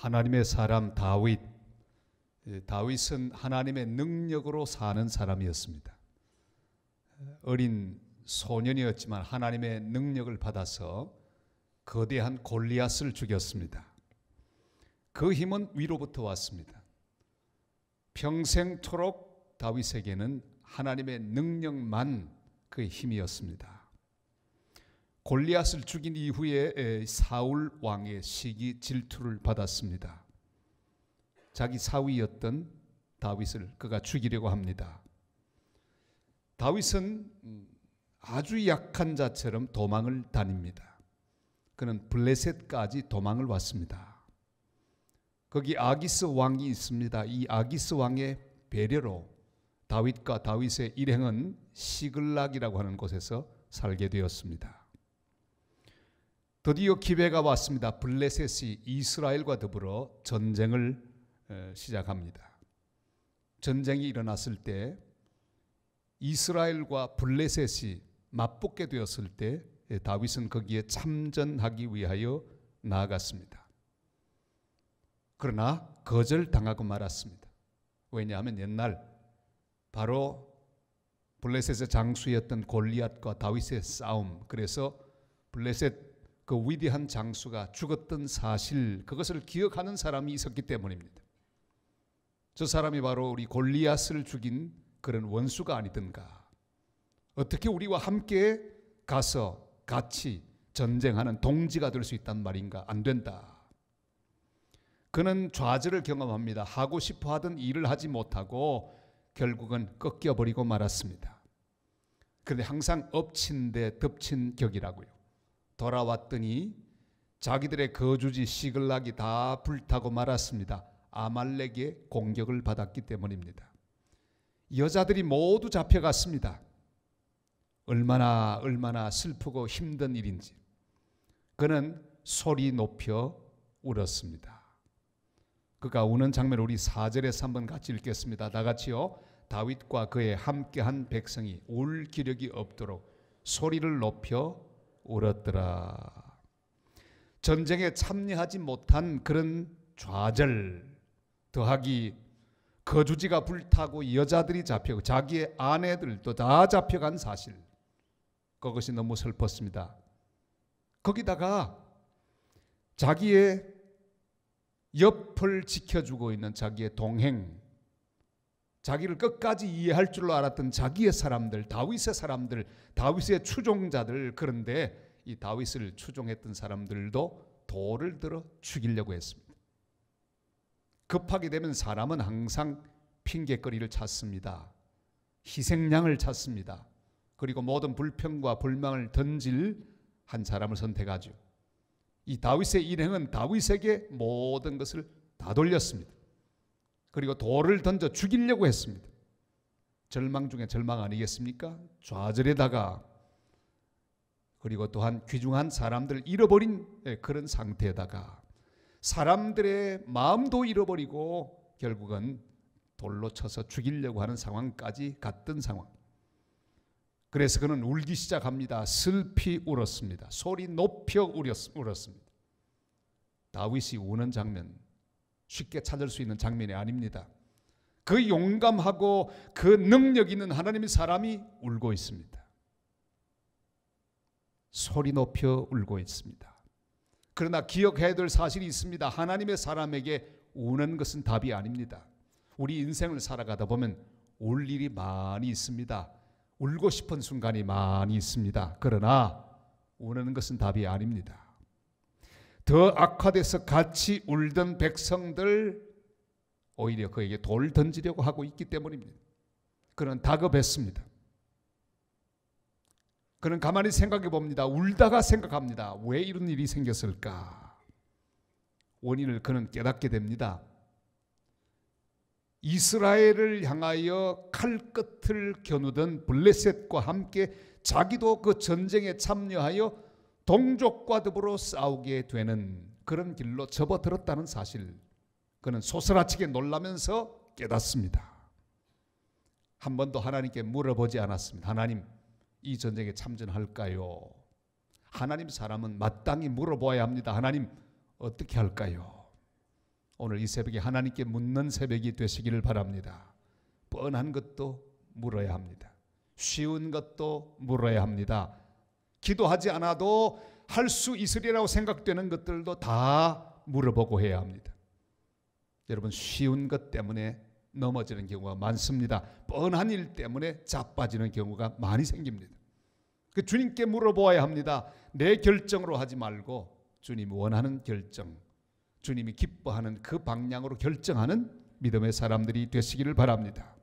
하나님의 사람 다윗. 다윗은 하나님의 능력으로 사는 사람이었습니다. 어린 소년이었지만 하나님의 능력을 받아서 거대한 골리앗을 죽였습니다. 그 힘은 위로부터 왔습니다. 평생토록 다윗에게는 하나님의 능력만 그의 힘이었습니다. 골리앗을 죽인 이후에 사울 왕의 시기 질투를 받았습니다. 자기 사위였던 다윗을 그가 죽이려고 합니다. 다윗은 아주 약한 자처럼 도망을 다닙니다. 그는 블레셋까지 도망을 왔습니다. 거기 아기스 왕이 있습니다. 이 아기스 왕의 배려로 다윗과 다윗의 일행은 시글락이라고 하는 곳에서 살게 되었습니다. 드디어 기회가 왔습니다. 블레셋이 이스라엘과 더불어 전쟁을 시작합니다. 전쟁이 일어났을 때 이스라엘과 블레셋이 맞붙게 되었을 때 다윗은 거기에 참전하기 위하여 나아갔습니다. 그러나 거절당하고 말았습니다. 왜냐하면 옛날 바로 블레셋의 장수였던 골리앗과 다윗의 싸움, 그래서 블레셋 그 위대한 장수가 죽었던 사실, 그것을 기억하는 사람이 있었기 때문입니다. 저 사람이 바로 우리 골리앗을 죽인 그런 원수가 아니던가. 어떻게 우리와 함께 가서 같이 전쟁하는 동지가 될 수 있단 말인가? 안 된다. 그는 좌절을 경험합니다. 하고 싶어 하던 일을 하지 못하고 결국은 꺾여버리고 말았습니다. 그런데 항상 엎친 데 덮친 격이라고요. 돌아왔더니 자기들의 거주지 시글락이 다 불타고 말았습니다. 아말렉의 공격을 받았기 때문입니다. 여자들이 모두 잡혀갔습니다. 얼마나 슬프고 힘든 일인지 그는 소리 높여 울었습니다. 그가 우는 장면을 우리 4절에서 한번 같이 읽겠습니다. 다 같이요. 다윗과 그의 함께한 백성이 울 기력이 없도록 소리를 높여 울었더라. 전쟁에 참여하지 못한 그런 좌절 더하기 거주지가 불타고 여자들이 잡혀고 자기의 아내들도 다 잡혀간 사실, 그것이 너무 슬펐습니다. 거기다가 자기의 옆을 지켜주고 있는 자기의 동행, 자기를 끝까지 이해할 줄로 알았던 자기의 사람들, 다윗의 사람들, 다윗의 추종자들, 그런데 이 다윗을 추종했던 사람들도 돌을 들어 죽이려고 했습니다. 급하게 되면 사람은 항상 핑계거리를 찾습니다. 희생양을 찾습니다. 그리고 모든 불평과 불만을 던질 한 사람을 선택하죠. 이 다윗의 일행은 다윗에게 모든 것을 다 돌렸습니다. 그리고 돌을 던져 죽이려고 했습니다. 절망 중에 절망 아니겠습니까? 좌절에다가 그리고 또한 귀중한 사람들을 잃어버린 그런 상태에다가 사람들의 마음도 잃어버리고 결국은 돌로 쳐서 죽이려고 하는 상황까지 갔던 상황. 그래서 그는 울기 시작합니다. 슬피 울었습니다. 소리 높여 울었습니다. 다윗이 우는 장면, 쉽게 찾을 수 있는 장면이 아닙니다. 그 용감하고 그 능력 있는 하나님의 사람이 울고 있습니다. 소리 높여 울고 있습니다. 그러나 기억해야 될 사실이 있습니다. 하나님의 사람에게 우는 것은 답이 아닙니다. 우리 인생을 살아가다 보면 울 일이 많이 있습니다. 울고 싶은 순간이 많이 있습니다. 그러나 우는 것은 답이 아닙니다. 더 악화돼서 같이 울던 백성들 오히려 그에게 돌 던지려고 하고 있기 때문입니다. 그는 다급했습니다. 그는 가만히 생각해 봅니다. 울다가 생각합니다. 왜 이런 일이 생겼을까? 원인을 그는 깨닫게 됩니다. 이스라엘을 향하여 칼끝을 겨누던 블레셋과 함께 자기도 그 전쟁에 참여하여 동족과 더불어 싸우게 되는 그런 길로 접어들었다는 사실, 그는 소스라치게 놀라면서 깨닫습니다. 한 번도 하나님께 물어보지 않았습니다. 하나님, 이 전쟁에 참전할까요? 하나님, 사람은 마땅히 물어봐야 합니다. 하나님, 어떻게 할까요? 오늘 이 새벽에 하나님께 묻는 새벽이 되시기를 바랍니다. 뻔한 것도 물어야 합니다. 쉬운 것도 물어야 합니다. 기도하지 않아도 할 수 있으리라고 생각되는 것들도 다 물어보고 해야 합니다. 여러분, 쉬운 것 때문에 넘어지는 경우가 많습니다. 뻔한 일 때문에 자빠지는 경우가 많이 생깁니다. 그 주님께 물어보아야 합니다. 내 결정으로 하지 말고 주님이 원하는 결정, 주님이 기뻐하는 그 방향으로 결정하는 믿음의 사람들이 되시기를 바랍니다.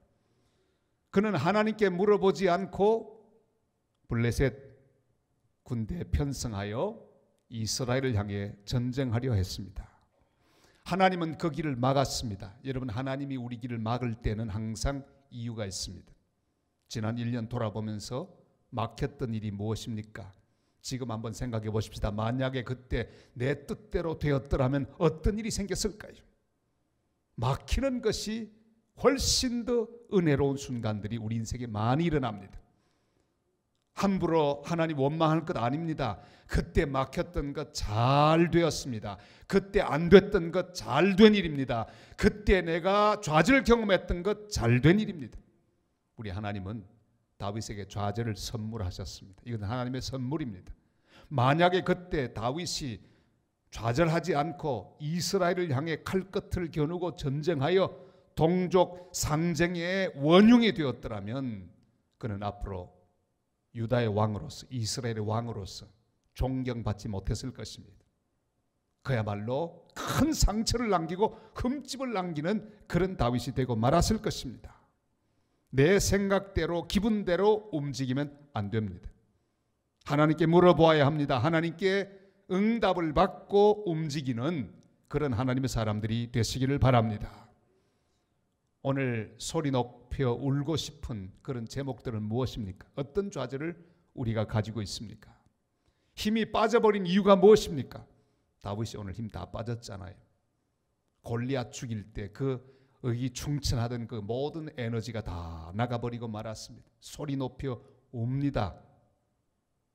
그는 하나님께 물어보지 않고 블레셋 군대에 편성하여 이스라엘을 향해 전쟁하려 했습니다. 하나님은 그 길을 막았습니다. 여러분, 하나님이 우리 길을 막을 때는 항상 이유가 있습니다. 지난 1년 돌아보면서 막혔던 일이 무엇입니까? 지금 한번 생각해 보십시다. 만약에 그때 내 뜻대로 되었더라면 어떤 일이 생겼을까요? 막히는 것이 훨씬 더 은혜로운 순간들이 우리 인생에 많이 일어납니다. 함부로 하나님 원망할 것 아닙니다. 그때 막혔던 것 잘 되었습니다. 그때 안 됐던 것 잘 된 일입니다. 그때 내가 좌절 경험했던 것 잘 된 일입니다. 우리 하나님은 다윗에게 좌절을 선물하셨습니다. 이건 하나님의 선물입니다. 만약에 그때 다윗이 좌절하지 않고 이스라엘을 향해 칼끝을 겨누고 전쟁하여 동족 상쟁의 원흉이 되었더라면 그는 앞으로 유다의 왕으로서, 이스라엘의 왕으로서 존경받지 못했을 것입니다. 그야말로 큰 상처를 남기고 흠집을 남기는 그런 다윗이 되고 말았을 것입니다. 내 생각대로 기분대로 움직이면 안 됩니다. 하나님께 물어보아야 합니다. 하나님께 응답을 받고 움직이는 그런 하나님의 사람들이 되시기를 바랍니다. 오늘 소리 높여 울고 싶은 그런 제목들은 무엇입니까? 어떤 좌절을 우리가 가지고 있습니까? 힘이 빠져버린 이유가 무엇입니까? 다윗이 오늘 힘 다 빠졌잖아요. 골리앗 죽일 때 그 의기충천하던 그 모든 에너지가 다 나가버리고 말았습니다. 소리 높여 웁니다.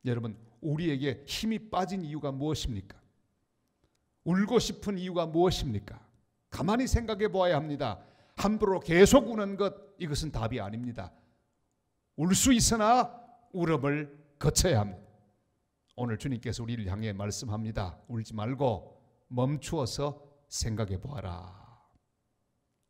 여러분, 우리에게 힘이 빠진 이유가 무엇입니까? 울고 싶은 이유가 무엇입니까? 가만히 생각해 보아야 합니다. 함부로 계속 우는 것, 이것은 답이 아닙니다. 울 수 있으나 울음을 거쳐야 합니다. 오늘 주님께서 우리를 향해 말씀합니다. 울지 말고 멈추어서 생각해 보아라.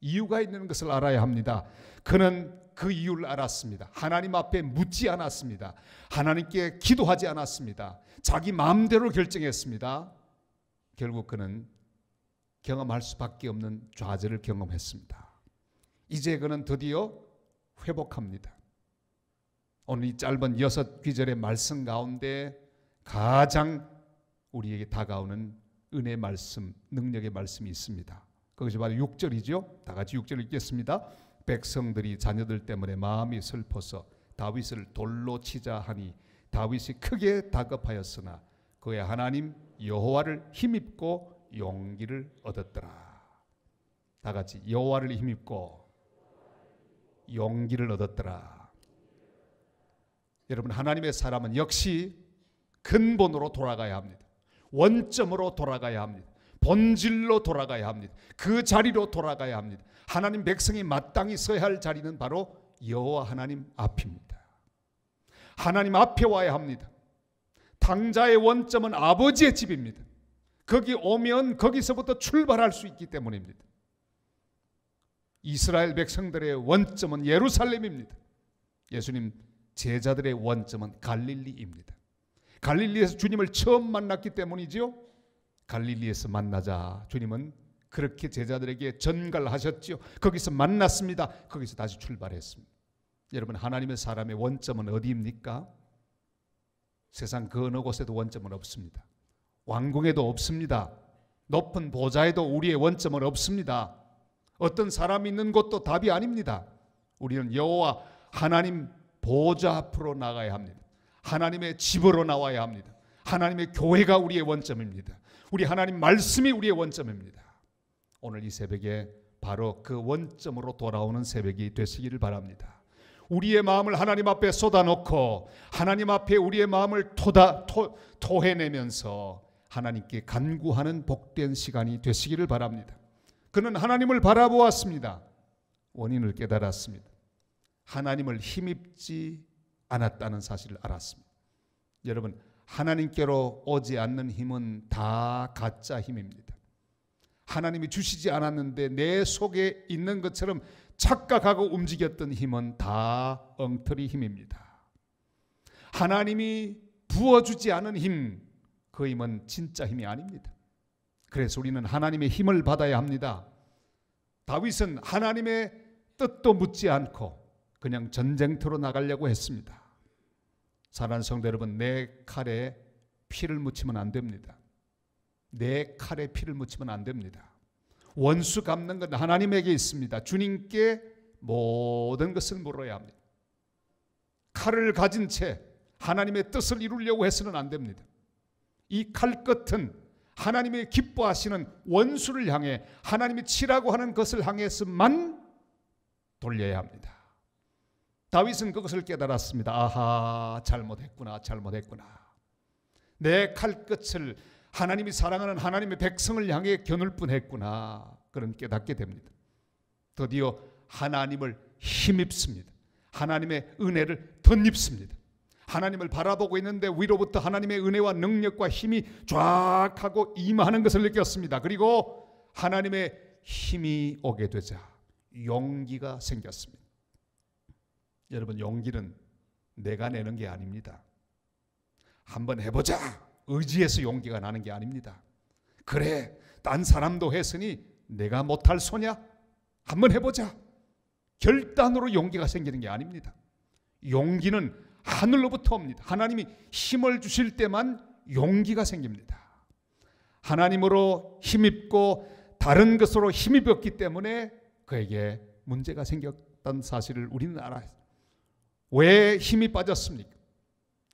이유가 있는 것을 알아야 합니다. 그는 그 이유를 알았습니다. 하나님 앞에 묻지 않았습니다. 하나님께 기도하지 않았습니다. 자기 마음대로 결정했습니다. 결국 그는 경험할 수밖에 없는 좌절을 경험했습니다. 이제 그는 드디어 회복합니다. 오늘 이 짧은 6귀절의 말씀 가운데 가장 우리에게 다가오는 은혜 말씀, 능력의 말씀이 있습니다. 그것이 바로 6절이죠. 다 같이 6절 읽겠습니다. 백성들이 자녀들 때문에 마음이 슬퍼서 다윗을 돌로 치자 하니 다윗이 크게 다급하였으나 그의 하나님 여호와를 힘입고 용기를 얻었더라. 다 같이 여호와를 힘입고 용기를 얻었더라. 여러분, 하나님의 사람은 역시 근본으로 돌아가야 합니다. 원점으로 돌아가야 합니다. 본질로 돌아가야 합니다. 그 자리로 돌아가야 합니다. 하나님 백성이 마땅히 서야 할 자리는 바로 여호와 하나님 앞입니다. 하나님 앞에 와야 합니다. 당자의 원점은 아버지의 집입니다. 거기 오면 거기서부터 출발할 수 있기 때문입니다. 이스라엘 백성들의 원점은 예루살렘입니다. 예수님 제자들의 원점은 갈릴리입니다. 갈릴리에서 주님을 처음 만났기 때문이지요. 갈릴리에서 만나자 주님은 그렇게 제자들에게 전갈하셨지요. 거기서 만났습니다. 거기서 다시 출발했습니다. 여러분, 하나님의 사람의 원점은 어디입니까? 세상 그 어느 곳에도 원점은 없습니다. 왕궁에도 없습니다. 높은 보좌에도 우리의 원점은 없습니다. 어떤 사람이 있는 곳도 답이 아닙니다. 우리는 여호와 하나님 보좌 앞으로 나가야 합니다. 하나님의 집으로 나와야 합니다. 하나님의 교회가 우리의 원점입니다. 우리 하나님 말씀이 우리의 원점입니다. 오늘 이 새벽에 바로 그 원점으로 돌아오는 새벽이 되시기를 바랍니다. 우리의 마음을 하나님 앞에 쏟아놓고 하나님 앞에 우리의 마음을 토해내면서 하나님께 간구하는 복된 시간이 되시기를 바랍니다. 그는 하나님을 바라보았습니다. 원인을 깨달았습니다. 하나님을 힘입지 않았다는 사실을 알았습니다. 여러분, 하나님께로 오지 않는 힘은 다 가짜 힘입니다. 하나님이 주시지 않았는데 내 속에 있는 것처럼 착각하고 움직였던 힘은 다 엉터리 힘입니다. 하나님이 부어주지 않은 힘, 그 힘은 진짜 힘이 아닙니다. 그래서 우리는 하나님의 힘을 받아야 합니다. 다윗은 하나님의 뜻도 묻지 않고 그냥 전쟁터로 나가려고 했습니다. 사랑하는 성도 여러분, 내 칼에 피를 묻히면 안 됩니다. 내 칼에 피를 묻히면 안 됩니다. 원수 갚는 건 하나님에게 있습니다. 주님께 모든 것을 물어야 합니다. 칼을 가진 채 하나님의 뜻을 이루려고 해서는 안 됩니다. 이 칼끝은 하나님이 기뻐하시는 원수를 향해 하나님이 치라고 하는 것을 향해서만 돌려야 합니다. 다윗은 그것을 깨달았습니다. 아하, 잘못했구나. 내 칼끝을 하나님이 사랑하는 하나님의 백성을 향해 겨눌 뻔했구나. 그런 깨닫게 됩니다. 드디어 하나님을 힘입습니다. 하나님의 은혜를 덧입습니다. 하나님을 바라보고 있는데 위로부터 하나님의 은혜와 능력과 힘이 쫙 하고 임하는 것을 느꼈습니다. 그리고 하나님의 힘이 오게 되자 용기가 생겼습니다. 여러분, 용기는 내가 내는 게 아닙니다. 한번 해보자 의지해서 용기가 나는 게 아닙니다. 그래, 딴 사람도 했으니 내가 못할 소냐? 한번 해보자. 결단으로 용기가 생기는 게 아닙니다. 용기는 하늘로부터 옵니다. 하나님이 힘을 주실 때만 용기가 생깁니다. 하나님으로 힘입고 다른 것으로 힘입었기 때문에 그에게 문제가 생겼던 사실을 우리는 알아요. 왜 힘이 빠졌습니까?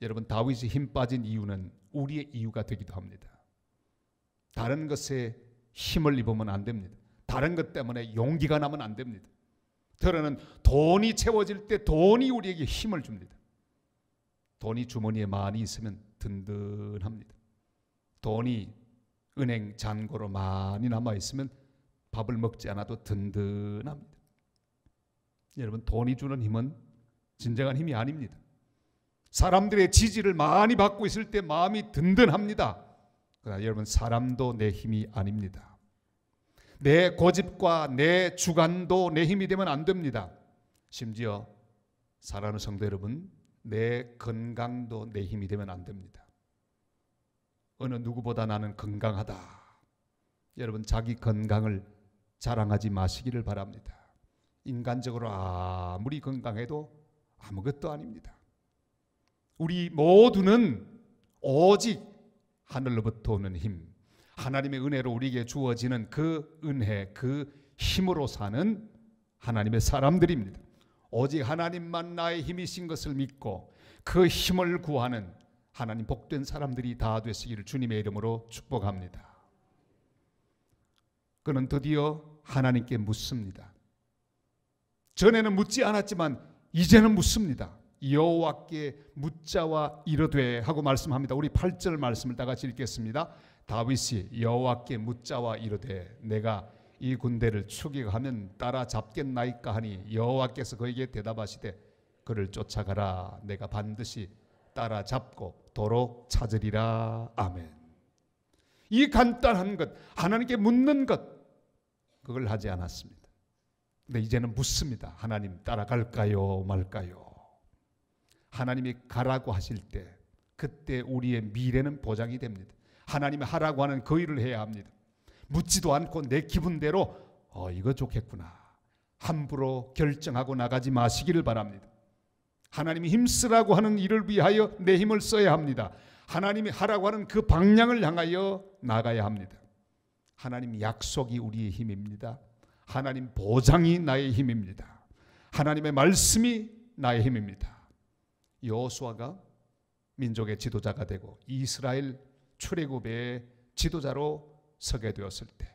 여러분, 다윗이 힘 빠진 이유는 우리의 이유가 되기도 합니다. 다른 것에 힘을 입으면 안 됩니다. 다른 것 때문에 용기가 나면 안 됩니다. 더러는 돈이 채워질 때 돈이 우리에게 힘을 줍니다. 돈이 주머니에 많이 있으면 든든합니다. 돈이 은행 잔고로 많이 남아 있으면 밥을 먹지 않아도 든든합니다. 여러분, 돈이 주는 힘은 진정한 힘이 아닙니다. 사람들의 지지를 많이 받고 있을 때 마음이 든든합니다. 그러나 여러분, 사람도 내 힘이 아닙니다. 내 고집과 내 주관도 내 힘이 되면 안 됩니다. 심지어 사랑하는 성도 여러분, 내 건강도 내 힘이 되면 안 됩니다. 어느 누구보다 나는 건강하다. 여러분, 자기 건강을 자랑하지 마시기를 바랍니다. 인간적으로 아무리 건강해도 아무것도 아닙니다. 우리 모두는 오직 하늘로부터 오는 힘, 하나님의 은혜로 우리에게 주어지는 그 은혜, 그 힘으로 사는 하나님의 사람들입니다. 오직 하나님만 나의 힘이신 것을 믿고 그 힘을 구하는 하나님 복된 사람들이 다 되시기를 주님의 이름으로 축복합니다. 그는 드디어 하나님께 묻습니다. 전에는 묻지 않았지만 이제는 묻습니다. 여호와께 묻자와 이르되 하고 말씀합니다. 우리 8절 말씀을 다 같이 읽겠습니다. 다윗이 여호와께 묻자와 이르되 내가 이 군대를 추격하면 따라잡겠나이까 하니 여호와께서 그에게 대답하시되 그를 쫓아가라. 내가 반드시 따라잡고 도로 찾으리라. 아멘. 이 간단한 것, 하나님께 묻는 것, 그걸 하지 않았습니다. 근데 이제는 묻습니다. 하나님, 따라갈까요 말까요? 하나님이 가라고 하실 때 그때 우리의 미래는 보장이 됩니다. 하나님이 하라고 하는 그 일을 해야 합니다. 묻지도 않고 내 기분대로 이거 좋겠구나 함부로 결정하고 나가지 마시기를 바랍니다. 하나님이 힘쓰라고 하는 일을 위하여 내 힘을 써야 합니다. 하나님이 하라고 하는 그 방향을 향하여 나가야 합니다. 하나님 약속이 우리의 힘입니다. 하나님 보장이 나의 힘입니다. 하나님의 말씀이 나의 힘입니다. 여호수아가 민족의 지도자가 되고 이스라엘 출애굽의 지도자로 서게 되었을 때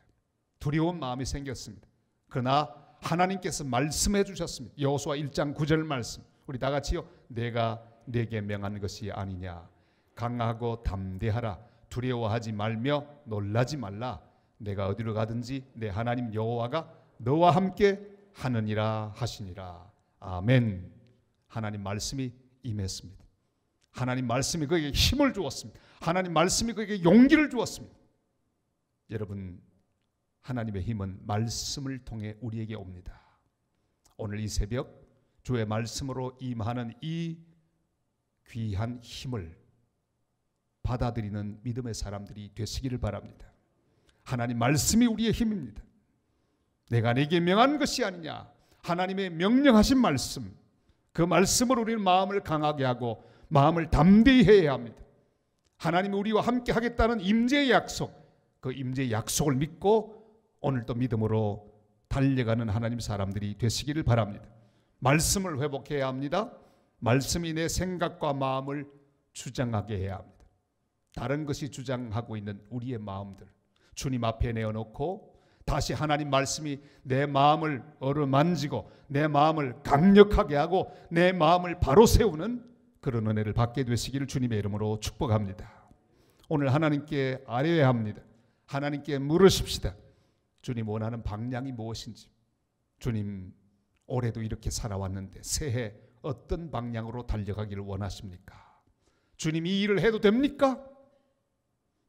두려운 마음이 생겼습니다. 그러나 하나님께서 말씀해 주셨습니다. 여호수아 1장 9절 말씀, 우리 다 같이요. 내가 네게 명한 것이 아니냐. 강하고 담대하라. 두려워하지 말며 놀라지 말라. 내가 어디로 가든지 내 하나님 여호와가 너와 함께 하느니라 하시니라. 아멘. 하나님 말씀이 임했습니다. 하나님 말씀이 그에게 힘을 주었습니다. 하나님 말씀이 그에게 용기를 주었습니다. 여러분, 하나님의 힘은 말씀을 통해 우리에게 옵니다. 오늘 이 새벽 주의 말씀으로 임하는 이 귀한 힘을 받아들이는 믿음의 사람들이 되시기를 바랍니다. 하나님 말씀이 우리의 힘입니다. 내가 네게 명한 것이 아니냐. 하나님의 명령하신 말씀, 그 말씀으로 우리는 마음을 강하게 하고 마음을 담대히 해야 합니다. 하나님이 우리와 함께 하겠다는 임재의 약속, 그 임재의 약속을 믿고 오늘도 믿음으로 달려가는 하나님 사람들이 되시기를 바랍니다. 말씀을 회복해야 합니다. 말씀이 내 생각과 마음을 주장하게 해야 합니다. 다른 것이 주장하고 있는 우리의 마음들 주님 앞에 내어놓고 다시 하나님 말씀이 내 마음을 어루만지고 내 마음을 강력하게 하고 내 마음을 바로 세우는 그런 은혜를 받게 되시기를 주님의 이름으로 축복합니다. 오늘 하나님께 아뢰어야 합니다. 하나님께 물으십시다. 주님 원하는 방향이 무엇인지. 주님 올해도 이렇게 살아왔는데 새해 어떤 방향으로 달려가기를 원하십니까? 주님 이 일을 해도 됩니까?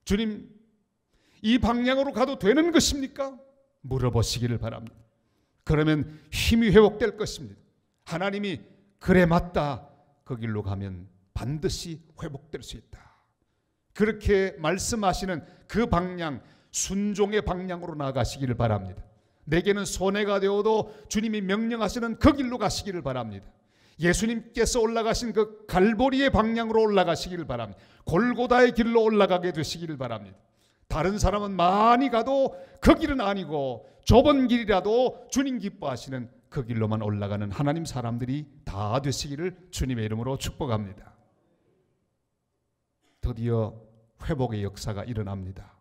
주님 이 방향으로 가도 되는 것입니까? 물어보시기를 바랍니다. 그러면 힘이 회복될 것입니다. 하나님이 그래 맞다 그 길로 가면 반드시 회복될 수 있다. 그렇게 말씀하시는 그 방향, 순종의 방향으로 나아가시기를 바랍니다. 내게는 손해가 되어도 주님이 명령하시는 그 길로 가시기를 바랍니다. 예수님께서 올라가신 그 갈보리의 방향으로 올라가시기를 바랍니다. 골고다의 길로 올라가게 되시기를 바랍니다. 다른 사람은 많이 가도 그 길은 아니고 좁은 길이라도 주님 기뻐하시는 그 길로만 올라가는 하나님 사람들이 다 되시기를 주님의 이름으로 축복합니다. 드디어 회복의 역사가 일어납니다.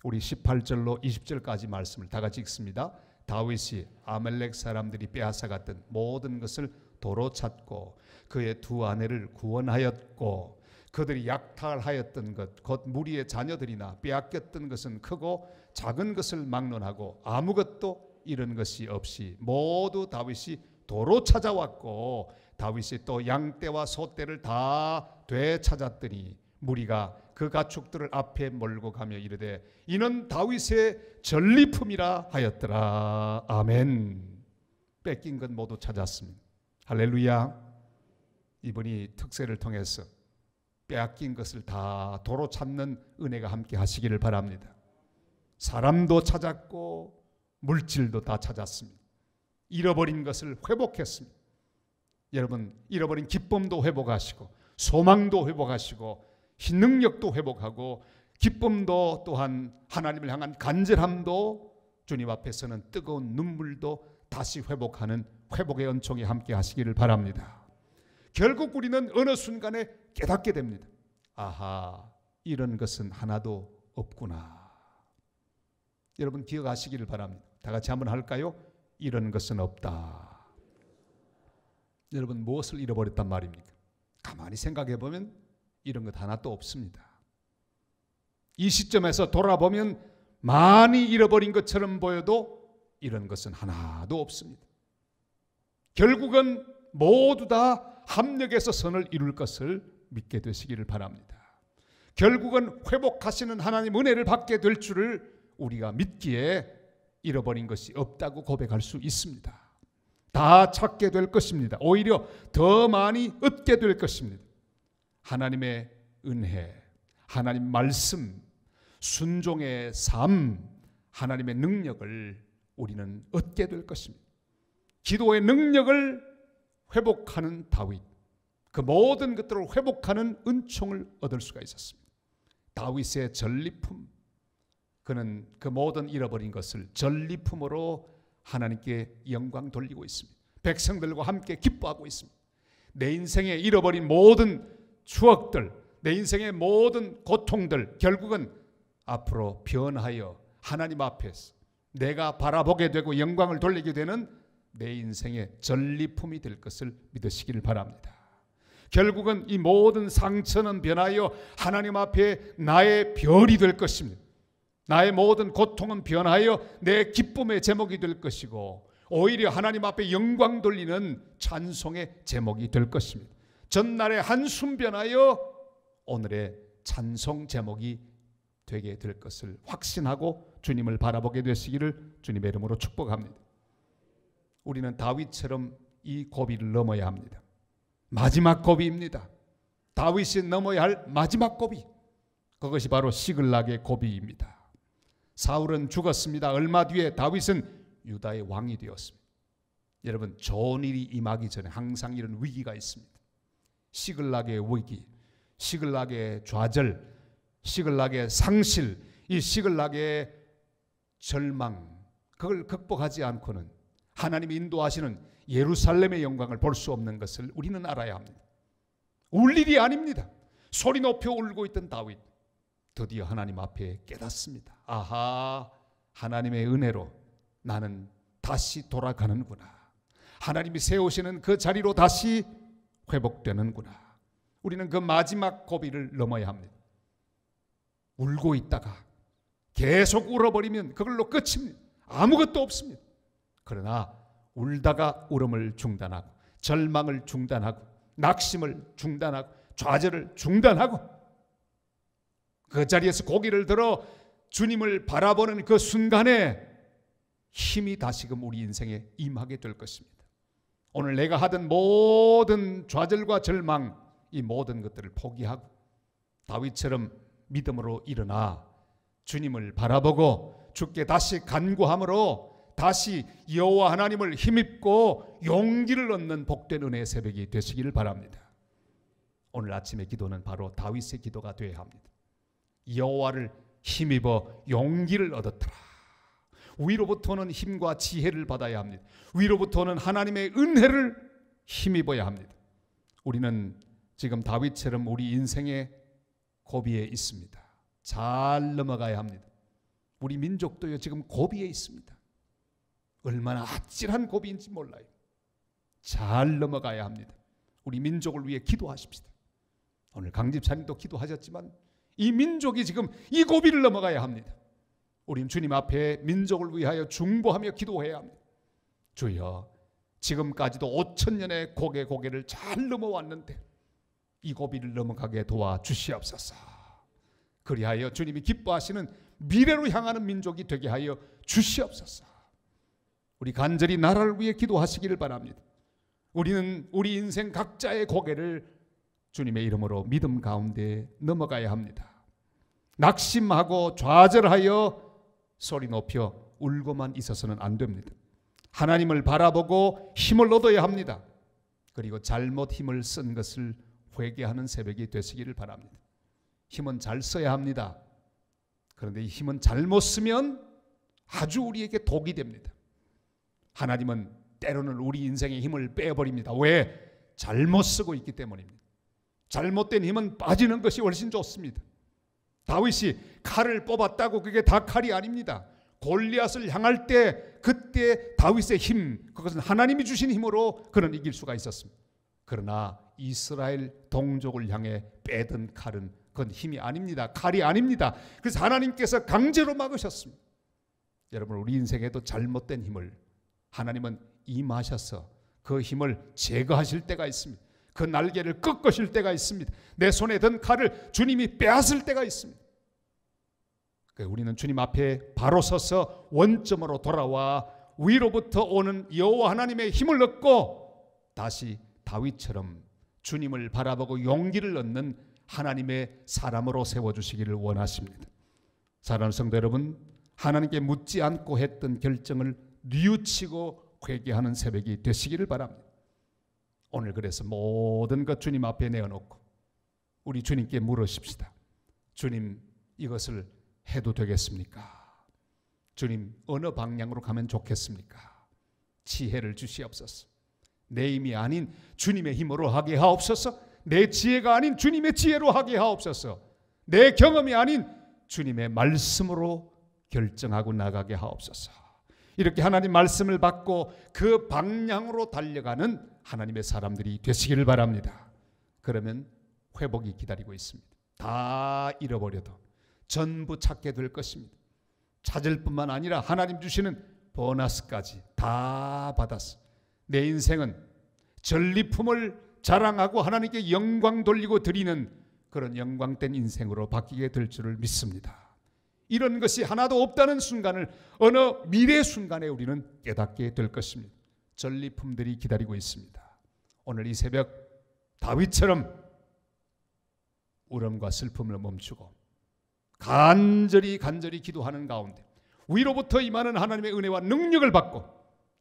우리 18절로 20절까지 말씀을 다 같이 읽습니다. 다윗이 아말렉 사람들이 빼앗아갔던 모든 것을 도로 찾고 그의 두 아내를 구원하였고 그들이 약탈하였던 것 곧 무리의 자녀들이나 빼앗겼던 것은 크고 작은 것을 막론하고 아무것도 잃은 것이 없이 모두 다윗이 도로 찾아왔고 다윗이 또 양떼와 소떼를 다 되찾았더니 무리가 그 가축들을 앞에 몰고 가며 이르되 이는 다윗의 전리품이라 하였더라. 아멘. 뺏긴 것 모두 찾았습니다. 할렐루야. 이분이 특세를 통해서 빼앗긴 것을 다 도로 찾는 은혜가 함께 하시기를 바랍니다. 사람도 찾았고 물질도 다 찾았습니다. 잃어버린 것을 회복했습니다. 여러분 잃어버린 기쁨도 회복하시고 소망도 회복하시고 능력도 회복하고 기쁨도 또한 하나님을 향한 간절함도 주님 앞에서는 뜨거운 눈물도 다시 회복하는 회복의 은총이 함께 하시기를 바랍니다. 결국 우리는 어느 순간에 깨닫게 됩니다. 아하, 이런 것은 하나도 없구나. 여러분 기억하시기를 바랍니다. 다 같이 한번 할까요? 이런 것은 없다. 여러분 무엇을 잃어버렸단 말입니까? 가만히 생각해 보면 이런 것 하나도 없습니다. 이 시점에서 돌아보면 많이 잃어버린 것처럼 보여도 이런 것은 하나도 없습니다. 결국은 모두 다 합력해서 선을 이룰 것을 믿게 되시기를 바랍니다. 결국은 회복하시는 하나님 은혜를 받게 될 줄을 우리가 믿기에 잃어버린 것이 없다고 고백할 수 있습니다. 다 찾게 될 것입니다. 오히려 더 많이 얻게 될 것입니다. 하나님의 은혜, 하나님 말씀, 순종의 삶, 하나님의 능력을 우리는 얻게 될 것입니다. 기도의 능력을 회복하는 다윗, 그 모든 것들을 회복하는 은총을 얻을 수가 있었습니다. 다윗의 전리품, 그는 그 모든 잃어버린 것을 전리품으로 하나님께 영광 돌리고 있습니다. 백성들과 함께 기뻐하고 있습니다. 내 인생에 잃어버린 모든 추억들, 내 인생의 모든 고통들 결국은 앞으로 변하여 하나님 앞에서 내가 바라보게 되고 영광을 돌리게 되는 내 인생의 전리품이 될 것을 믿으시기를 바랍니다. 결국은 이 모든 상처는 변하여 하나님 앞에 나의 별이 될 것입니다. 나의 모든 고통은 변하여 내 기쁨의 제목이 될 것이고 오히려 하나님 앞에 영광 돌리는 찬송의 제목이 될 것입니다. 전날의 한숨 변하여 오늘의 찬송 제목이 되게 될 것을 확신하고 주님을 바라보게 되시기를 주님의 이름으로 축복합니다. 우리는 다윗처럼 이 고비를 넘어야 합니다. 마지막 고비입니다. 다윗이 넘어야 할 마지막 고비, 그것이 바로 시글락의 고비입니다. 사울은 죽었습니다. 얼마 뒤에 다윗은 유다의 왕이 되었습니다. 여러분, 좋은 일이 임하기 전에 항상 이런 위기가 있습니다. 시글락의 위기, 시글락의 좌절, 시글락의 상실, 이 시글락의 절망, 그걸 극복하지 않고는 하나님이 인도하시는 예루살렘의 영광을 볼 수 없는 것을 우리는 알아야 합니다. 울 일이 아닙니다. 소리 높여 울고 있던 다윗, 드디어 하나님 앞에 깨닫습니다. 아하, 하나님의 은혜로 나는 다시 돌아가는구나. 하나님이 세우시는 그 자리로 다시 회복되는구나. 우리는 그 마지막 고비를 넘어야 합니다. 울고 있다가 계속 울어버리면 그걸로 끝입니다. 아무것도 없습니다. 그러나 울다가 울음을 중단하고 절망을 중단하고 낙심을 중단하고 좌절을 중단하고 그 자리에서 고개를 들어 주님을 바라보는 그 순간에 힘이 다시금 우리 인생에 임하게 될 것입니다. 오늘 내가 하던 모든 좌절과 절망, 이 모든 것들을 포기하고 다윗처럼 믿음으로 일어나 주님을 바라보고 주께 다시 간구함으로 다시 여호와 하나님을 힘입고 용기를 얻는 복된 은혜의 새벽이 되시기를 바랍니다. 오늘 아침의 기도는 바로 다윗의 기도가 되어야 합니다. 여호와를 힘입어 용기를 얻었더라. 위로부터는 힘과 지혜를 받아야 합니다. 위로부터는 하나님의 은혜를 힘입어야 합니다. 우리는 지금 다윗처럼 우리 인생의 고비에 있습니다. 잘 넘어가야 합니다. 우리 민족도요, 지금 고비에 있습니다. 얼마나 아찔한 고비인지 몰라요. 잘 넘어가야 합니다. 우리 민족을 위해 기도하십시다. 오늘 강 집사님도 기도하셨지만 이 민족이 지금 이 고비를 넘어가야 합니다. 우리는 주님 앞에 민족을 위하여 중보하며 기도해야 합니다. 주여, 지금까지도 5,000년의 고개를 잘 넘어왔는데 이 고비를 넘어가게 도와주시옵소서. 그리하여 주님이 기뻐하시는 미래로 향하는 민족이 되게 하여 주시옵소서. 우리 간절히 나라를 위해 기도하시기를 바랍니다. 우리는 우리 인생 각자의 고개를 주님의 이름으로 믿음 가운데 넘어가야 합니다. 낙심하고 좌절하여 소리 높여 울고만 있어서는 안 됩니다. 하나님을 바라보고 힘을 얻어야 합니다. 그리고 잘못 힘을 쓴 것을 회개하는 새벽이 되시기를 바랍니다. 힘은 잘 써야 합니다. 그런데 이 힘은 잘못 쓰면 아주 우리에게 독이 됩니다. 하나님은 때로는 우리 인생의 힘을 빼버립니다. 왜? 잘못 쓰고 있기 때문입니다. 잘못된 힘은 빠지는 것이 훨씬 좋습니다. 다윗이 칼을 뽑았다고 그게 다 칼이 아닙니다. 골리앗을 향할 때 그때 다윗의 힘, 그것은 하나님이 주신 힘으로 그는 이길 수가 있었습니다. 그러나 이스라엘 동족을 향해 빼든 칼은 그건 힘이 아닙니다. 칼이 아닙니다. 그래서 하나님께서 강제로 막으셨습니다. 여러분, 우리 인생에도 잘못된 힘을 하나님은 임하셔서 그 힘을 제거하실 때가 있습니다. 그 날개를 꺾으실 때가 있습니다. 내 손에 든 칼을 주님이 빼앗을 때가 있습니다. 우리는 주님 앞에 바로 서서 원점으로 돌아와 위로부터 오는 여호와 하나님의 힘을 얻고 다시 다윗처럼 주님을 바라보고 용기를 얻는 하나님의 사람으로 세워주시기를 원하십니다. 사랑하는 성도 여러분, 하나님께 묻지 않고 했던 결정을 뉘우치고 회개하는 새벽이 되시기를 바랍니다. 오늘 그래서 모든 것 주님 앞에 내어놓고 우리 주님께 물으십시다. 주님, 이것을 해도 되겠습니까? 주님, 어느 방향으로 가면 좋겠습니까? 지혜를 주시옵소서. 내 힘이 아닌 주님의 힘으로 하게 하옵소서. 내 지혜가 아닌 주님의 지혜로 하게 하옵소서. 내 경험이 아닌 주님의 말씀으로 결정하고 나가게 하옵소서. 이렇게 하나님 말씀을 받고 그 방향으로 달려가는 하나님의 사람들이 되시기를 바랍니다. 그러면 회복이 기다리고 있습니다. 다 잃어버려도 전부 찾게 될 것입니다. 찾을 뿐만 아니라 하나님 주시는 보너스까지 다 받았어. 내 인생은 전리품을 자랑하고 하나님께 영광 돌리고 드리는 그런 영광된 인생으로 바뀌게 될 줄을 믿습니다. 이런 것이 하나도 없다는 순간을 어느 미래 순간에 우리는 깨닫게 될 것입니다. 전리품들이 기다리고 있습니다. 오늘 이 새벽 다윗처럼 울음과 슬픔을 멈추고 간절히 기도하는 가운데 위로부터 임하는 하나님의 은혜와 능력을 받고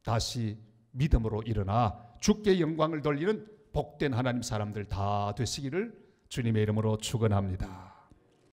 다시 믿음으로 일어나 주께 영광을 돌리는 복된 하나님 사람들 다 되시기를 주님의 이름으로 축원합니다.